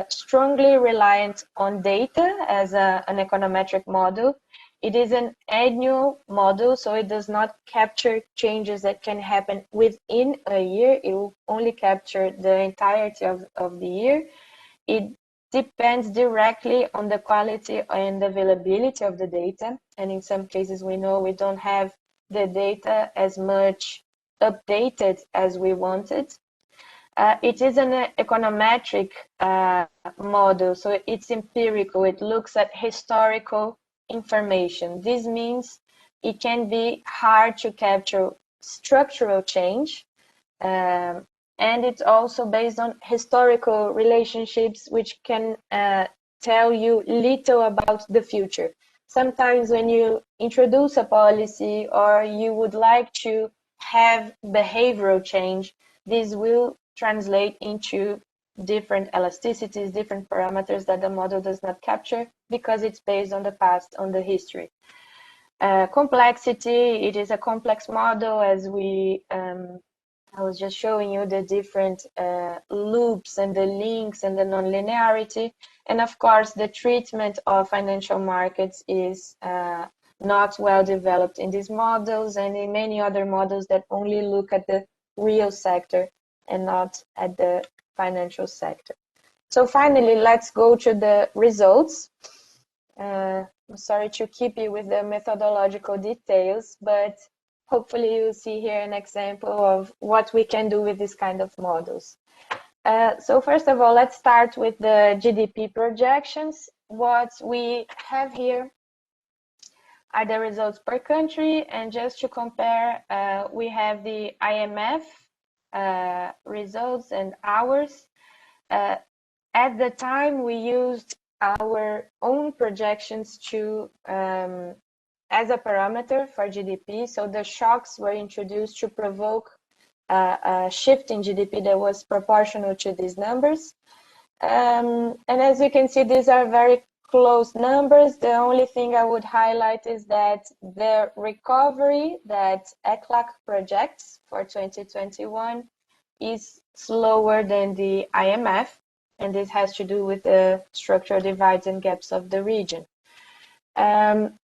strongly reliant on data as an econometric model. It is an annual model, so it does not capture changes that can happen within a year. It will only capture the entirety of the year. It depends directly on the quality and availability of the data. And in some cases, we know we don't have the data as much updated as we wanted. It is an econometric model, so it's empirical. It looks at historical information. This means it can be hard to capture structural change, and it's also based on historical relationships, which can tell you little about the future. Sometimes when you introduce a policy or you would like to have behavioral change, this will translate into different elasticities, different parameters that the model does not capture because it's based on the past, on the history. Complexity, it is a complex model, as I was just showing you the different loops and the links and the nonlinearity. And of course, the treatment of financial markets is not well developed in these models and in many other models that only look at the real sector and not at the financial sector. So finally, let's go to the results. I'm sorry to keep you with the methodological details, but hopefully you'll see here an example of what we can do with this kind of models. So first of all, let's start with the GDP projections. What we have here are the results per country, and just to compare, we have the IMF results and ours. At the time, we used our own projections to as a parameter for GDP. So the shocks were introduced to provoke a shift in GDP that was proportional to these numbers. And as you can see, these are very close numbers. The only thing I would highlight is that the recovery that ECLAC projects for 2021 is slower than the IMF, and this has to do with the structural divides and gaps of the region.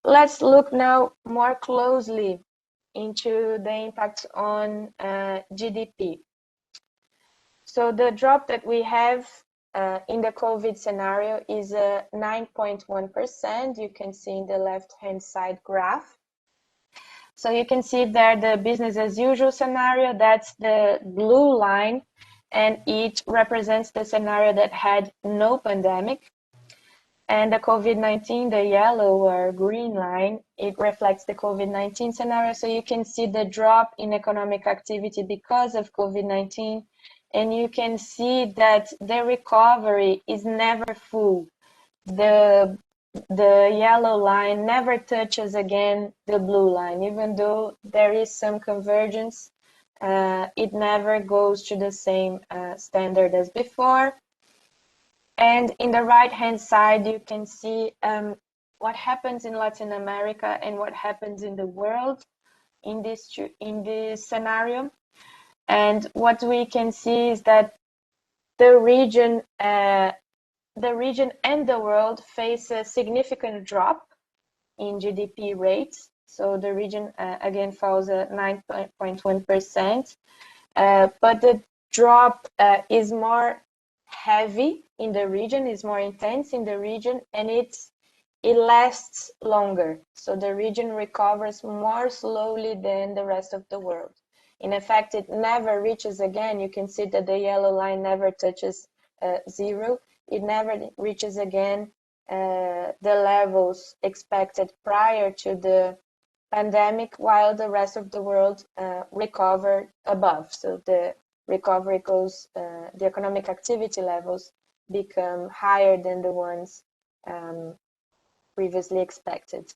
Let's look now more closely into the impact on GDP. So the drop that we have in the COVID scenario is 9.1%. You can see in the left-hand side graph. So you can see there the business as usual scenario, that's the blue line, and it represents the scenario that had no pandemic. And the COVID-19, the yellow or green line, it reflects the COVID-19 scenario. So you can see the drop in economic activity because of COVID-19 and you can see that the recovery is never full. The yellow line never touches again the blue line, even though there is some convergence. It never goes to the same standard as before. And in the right-hand side, you can see what happens in Latin America and what happens in the world in this scenario. And what we can see is that the region and the world face a significant drop in GDP rates. So the region again falls at 9.1%, but the drop is more heavy in the region, is more intense in the region, and it lasts longer. So the region recovers more slowly than the rest of the world. In effect, it never reaches again. You can see that the yellow line never touches zero. It never reaches again the levels expected prior to the pandemic, while the rest of the world recovered above. So the recovery goes, the economic activity levels become higher than the ones previously expected.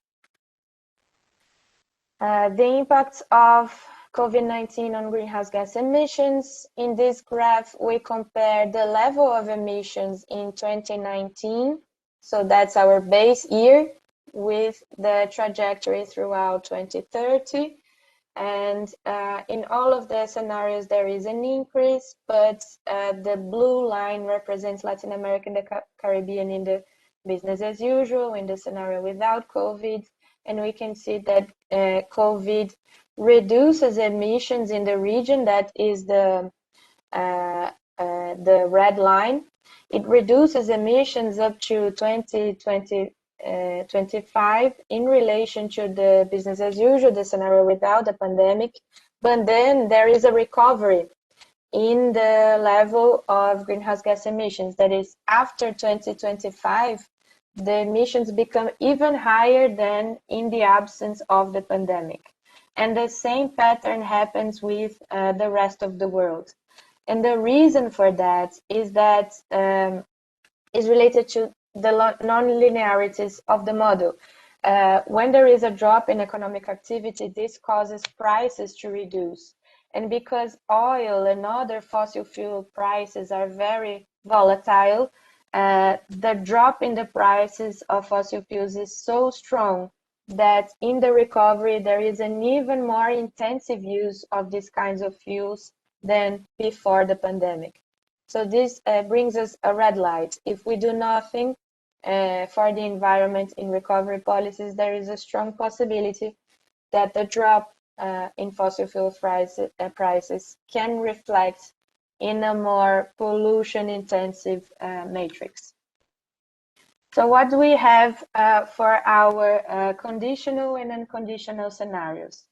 The impacts of COVID-19 on greenhouse gas emissions. In this graph, we compare the level of emissions in 2019, so that's our base year, with the trajectory throughout 2030. And in all of the scenarios, there is an increase, but the blue line represents Latin America and the Caribbean in the business as usual, in the scenario without COVID. And we can see that COVID reduces emissions in the region, that is the red line. It reduces emissions up to 2025 in relation to the business as usual, the scenario without the pandemic. But then there is a recovery in the level of greenhouse gas emissions. That is, after 2025, the emissions become even higher than in the absence of the pandemic. And the same pattern happens with the rest of the world. And the reason for that is related to the non-linearities of the model. When there is a drop in economic activity, this causes prices to reduce. And because oil and other fossil fuel prices are very volatile, the drop in the prices of fossil fuels is so strong that in the recovery there is an even more intensive use of these kinds of fuels than before the pandemic. So this brings us a red light. If we do nothing for the environment in recovery policies, there is a strong possibility that the drop in fossil fuel prices can reflect in a more pollution-intensive matrix. So what do we have for our conditional and unconditional scenarios?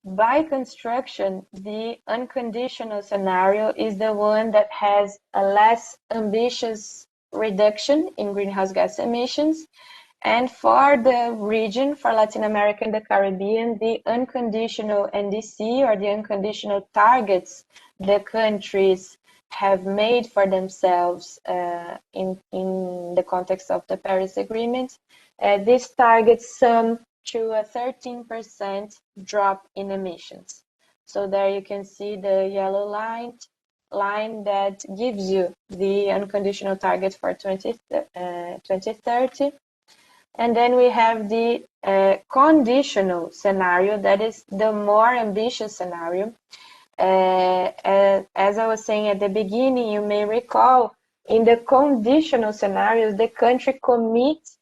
By construction, the unconditional scenario is the one that has a less ambitious reduction in greenhouse gas emissions. And for the region, for Latin America and the Caribbean, the unconditional NDC, or the unconditional targets the countries have made for themselves in the context of the Paris Agreement, these targets sum to a 13% drop in emissions. So there you can see the yellow line that gives you the unconditional target for 2030. And then we have the conditional scenario, that is the more ambitious scenario. As I was saying at the beginning, you may recall, in the conditional scenarios, the country commits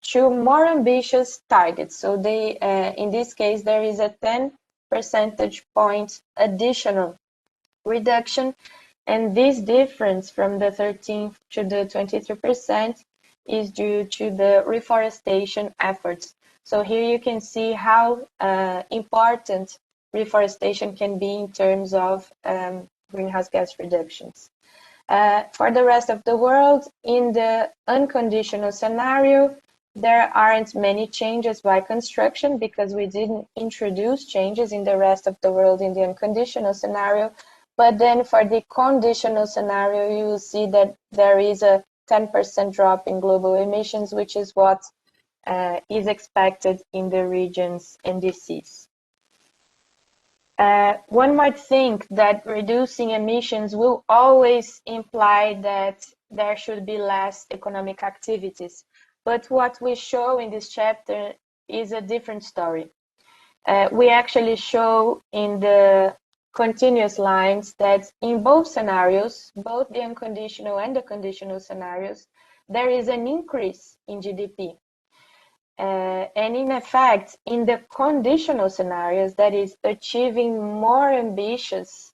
to more ambitious targets. So they, in this case, there is a 10 percentage point additional reduction. And this difference from the 13 to the 23% is due to the reforestation efforts. So here you can see how important reforestation can be in terms of greenhouse gas reductions. For the rest of the world, in the unconditional scenario, there aren't many changes by construction because we didn't introduce changes in the rest of the world in the unconditional scenario. But then for the conditional scenario, you will see that there is a 10% drop in global emissions, which is what is expected in the region's NDCs. One might think that reducing emissions will always imply that there should be less economic activities. But what we show in this chapter is a different story. We actually show in the continuous lines that in both scenarios, both the unconditional and the conditional scenarios, there is an increase in GDP. And in effect, in the conditional scenarios, that is, achieving more ambitious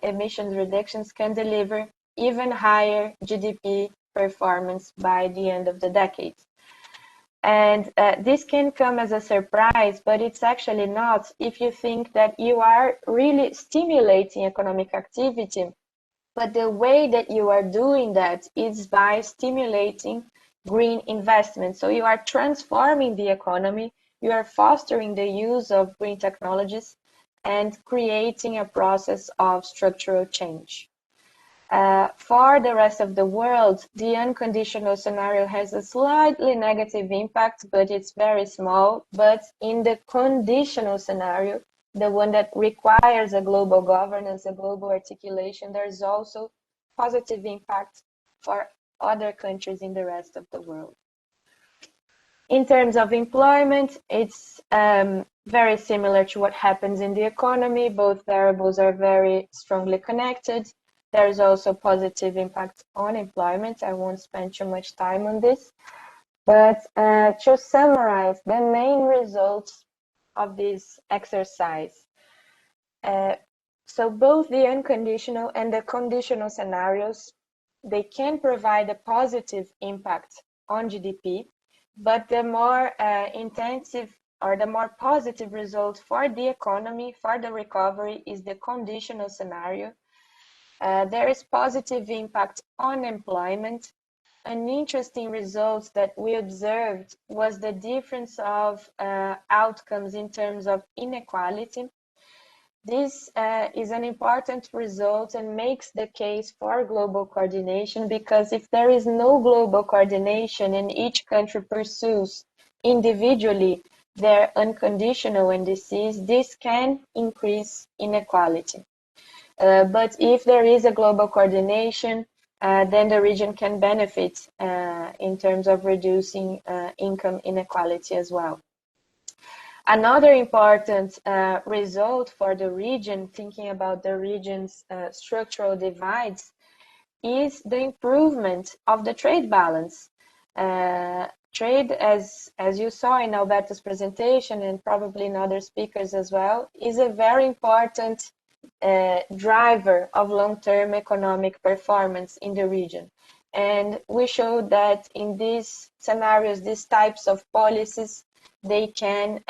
emissions reductions can deliver even higher GDP performance by the end of the decade. And this can come as a surprise, but it's actually not if you think that you are really stimulating economic activity. But the way that you are doing that is by stimulating green investment. So you are transforming the economy, you are fostering the use of green technologies and creating a process of structural change. For the rest of the world, the unconditional scenario has a slightly negative impact, but it's very small. But in the conditional scenario, the one that requires a global governance, a global articulation, there's also positive impact for other countries in the rest of the world. In terms of employment, it's very similar to what happens in the economy. Both variables are very strongly connected. There is also positive impact on employment. I won't spend too much time on this. But to summarize the main results of this exercise, so both the unconditional and the conditional scenarios, they can provide a positive impact on GDP, but the more intensive or the more positive result for the economy, for the recovery, is the conditional scenario. There is positive impact on employment. An interesting result that we observed was the difference of outcomes in terms of inequality. This is an important result and makes the case for global coordination, because if there is no global coordination and each country pursues individually their unconditional NDCs, this can increase inequality. But if there is a global coordination, then the region can benefit in terms of reducing income inequality as well. Another important result for the region, thinking about the region's structural divides, is the improvement of the trade balance. Trade, as you saw in Alberto's presentation and probably in other speakers as well, is a very important driver of long-term economic performance in the region. And we showed that in these scenarios, these types of policies, they can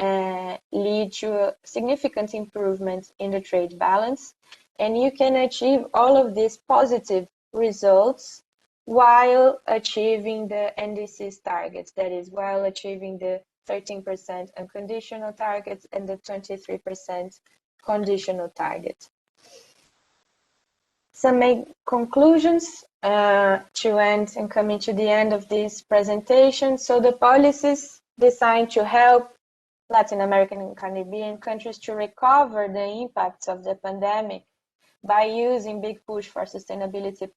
lead to a significant improvement in the trade balance. And you can achieve all of these positive results while achieving the NDC's targets, that is, while achieving the 13% unconditional targets and the 23% conditional target. Some main conclusions to end and coming to the end of this presentation. So the policies designed to help Latin American and Caribbean countries to recover the impacts of the pandemic by using big push for sustainability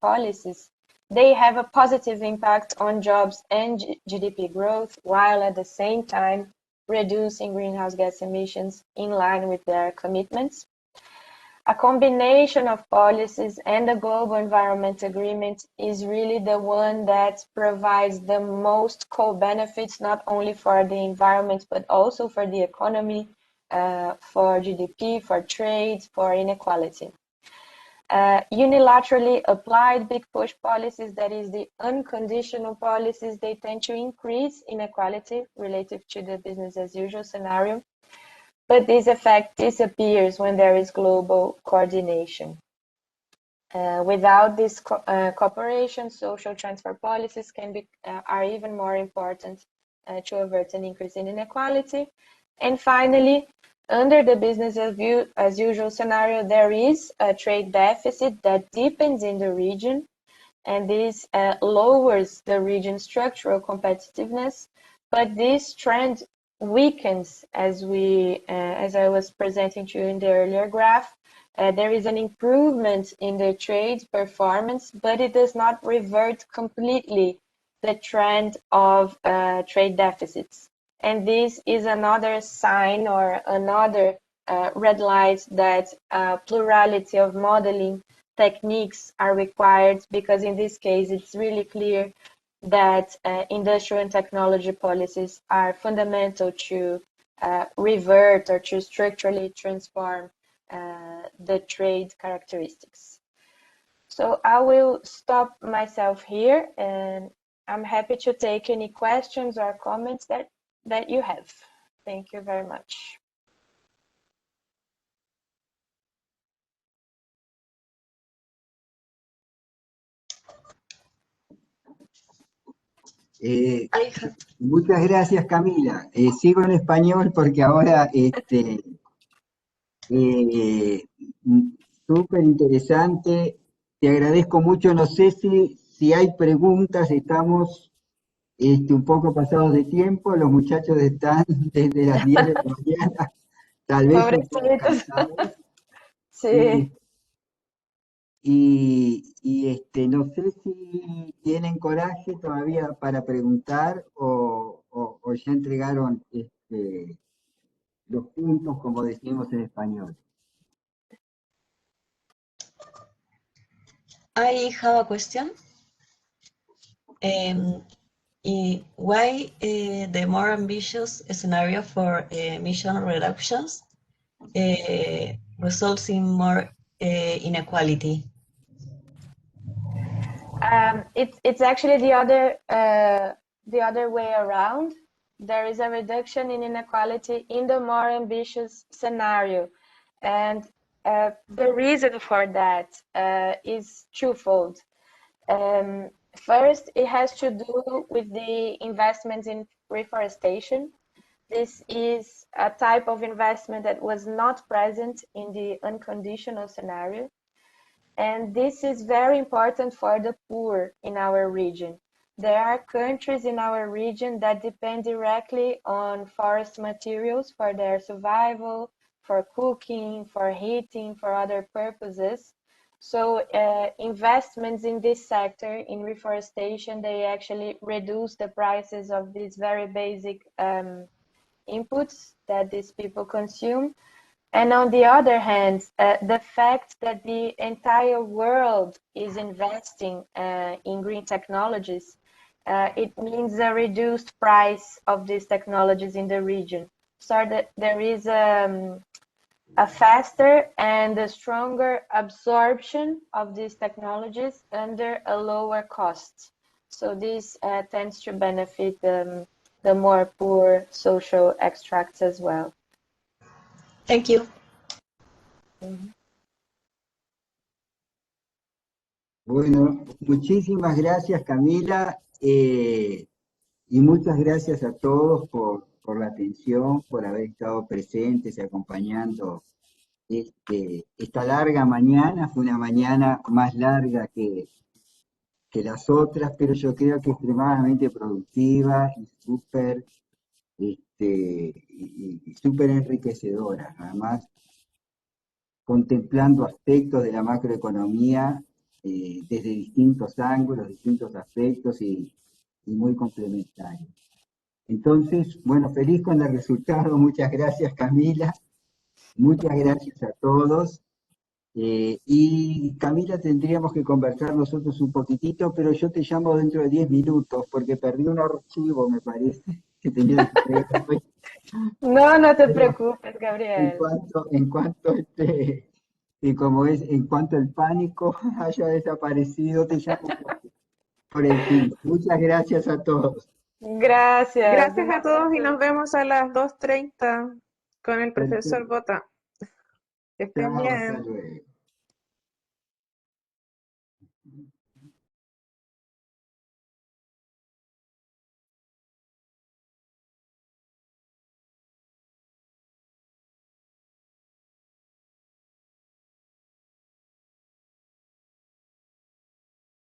policies, they have a positive impact on jobs and GDP growth, while at the same time reducing greenhouse gas emissions in line with their commitments. A combination of policies and the global environment agreement is really the one that provides the most co-benefits, not only for the environment, but also for the economy, for GDP, for trade, for inequality. Unilaterally applied big push policies, that is the unconditional policies, they tend to increase inequality relative to the business as usual scenario. But this effect disappears when there is global coordination. Without this cooperation, social transfer policies are even more important to avert an increase in inequality. And finally, under the business as usual scenario, there is a trade deficit that deepens in the region, and this lowers the region's structural competitiveness. But this trend weakens as I was presenting to you in the earlier graph. There is an improvement in the trade performance, but it does not revert completely the trend of trade deficits. And this is another sign or another red light that plurality of modeling techniques are required, because in this case it's really clear that industrial and technology policies are fundamental to revert or to structurally transform the trade characteristics. So I will stop myself here, and I'm happy to take any questions or comments that you have. Thank you very much. Muchas gracias, Camila. Sigo en español porque ahora súper interesante. Te agradezco mucho. No sé si hay preguntas. Estamos un poco pasados de tiempo. Los muchachos están desde las 10 de la mañana, tal vez un poco cansados. Sí. No sé si tienen coraje todavía para preguntar o ya entregaron los puntos, como decimos en español. I have a question. Why the more ambitious scenario for emission reductions results in more inequality? It's actually the other way around. There is a reduction in inequality in the more ambitious scenario, and the reason for that is twofold. First, it has to do with the investments in reforestation. This is a type of investment that was not present in the unconditional scenario. And this is very important for the poor in our region. There are countries in our region that depend directly on forest materials for their survival, for cooking, for heating, for other purposes. So investments in this sector, in reforestation, they actually reduce the prices of these very basic inputs that these people consume. And on the other hand, the fact that the entire world is investing in green technologies, it means a reduced price of these technologies in the region. So that there is a faster and a stronger absorption of these technologies under a lower cost. So this tends to benefit the more poor social extracts as well. Thank you. Bueno, muchísimas gracias, Camila, y muchas gracias a todos por la atención, por haber estado presentes y acompañando esta larga mañana. Fue una mañana más larga que las otras, pero yo creo que extremadamente productiva y súper enriquecedora. Además, contemplando aspectos de la macroeconomía desde distintos ángulos, distintos aspectos y muy complementarios. Entonces, bueno, feliz con el resultado. Muchas gracias, Camila. Muchas gracias a todos. Y Camila, tendríamos que conversar nosotros un poquitito, pero yo te llamo dentro de 10 minutos porque perdí un archivo, me parece, que tenía que entregar hoy. No te preocupes, Gabriel. En cuanto el pánico haya desaparecido, te llamo por el fin. Muchas gracias a todos. Gracias. Gracias a todos y nos vemos a las 2:30 con el profesor Bota. Que estén Chao, hasta bien. luego.